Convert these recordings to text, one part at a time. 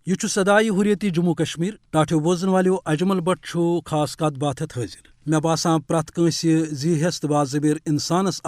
یہ صدائے حریتی جموں کشمیر ٹاٹھو بوزن والو اجمل بٹ خاص کت بات حاضر مے باسان پرت کنس زی ہس تو باضبیر انسانس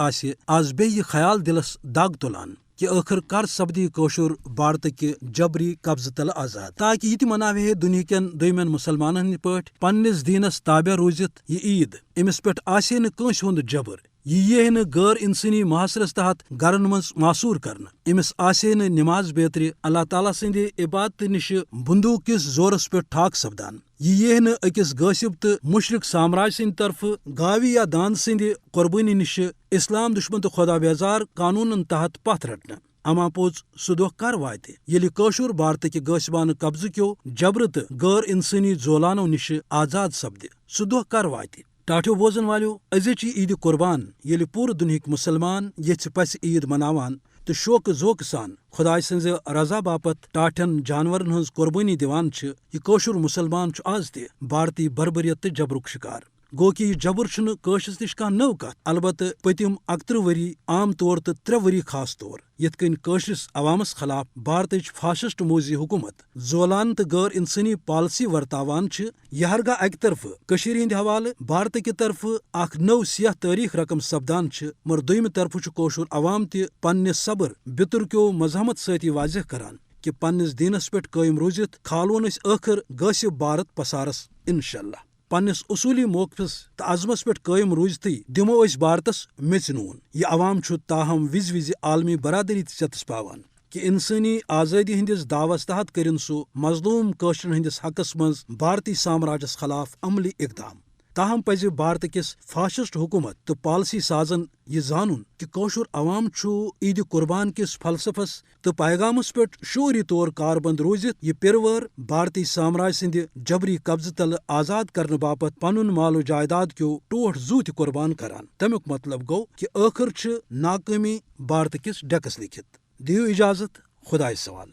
آز بی خیال دلس دگ تلان کہ آخر کر سپدی کوشر بھارت کہ جبری قبضہ تل آزاد تاکہ یہ مناوہ ہے دنیا کن دویمین مسلمان ہند پہ پنس دینس تابع روزت یہ عید امس پہ آسے نس ہند جبر یہ غیر انسانی محاصرس تحت گرن مز معصور کرنا امس آسے نماز بیتر اللہ تعالیٰ سند عبادت نش بندوق کس زورس پہ ٹھاک سپدان یہ اکس غاصب تو مشرق سامراج سند طرف گاوی یا دان سند قربانی نش اسلام دشمن تو خدا بیزار قانون تحت پتھ رٹنا اما پوز سہ دہ کر واتہ یل کوشر بھارت کہ غاصبانہ قبضہ کیو جبر تو غیر انسانی زولانو نش آزاد سپد سہ دہ کر واتہ ٹاٹھو بوزن والو ازچ عید قربان یل پور دنہک مسلمان یھ پس عید مناوان تو شوق ذوق سان خدائے سنز رضا باپت ٹاٹھن جانورن ہز قربانی دیوان یہ کوشر مسلمان آز تہ بھارتی بربریت تو جبرک شکار گو کہ یہ جبر قشس نش کھانا نو کت البتہ پتم 31 وری عام طور تو 3 وری خاص طور یت کن قشرس عوامس خلاف بھارتچ فاشسٹ موزی حکومت زولان تو غیر انسانی پالسی ورتاوان یہ ہرگاہ اکہ طرف ہند حوالہ بھارت کہ طرف اخ نو سیاہ تاریخ رقم سپدان مگر دویم طرف کوشر عوام تہ پنہ صبر بتر کیو مزاحمت ستی واضح کران کہ پنس دینس پہ قائم روزت کھالون آخر غاصب بھارت پسارس انشاءاللہ پنس اصولی موقفس تو عزمس پہ قائم روزتی دمو بھارتس میژ نون یہ عوام تاہم وز وز عالمی برادری چتس پاوان کہ انسانی آزادی ہندس دعوس تحت کرن سہ مظلوم قشرن ہندس حقس مز بھارتی سامراجس خلاف عملی اقدام تاہم پز بھارت کس فاشسٹ حکومت تو پالسی سازن یہ زانن کہ کوشر عوام عید قربان کس فلسفس تو پیغامس پہ شعوری طور کاربند روزت یہ پیروار بھارتی سامراج سند جبری قبضہ تل آزاد کرنے باپت پنن مال و جائیداد کیو ٹوٹ زو تہ قربان کران تمیک مطلب گو کہ آخر ناکامی بھارت کس ڈیکس لکھت دیو اجازت خدائے سوال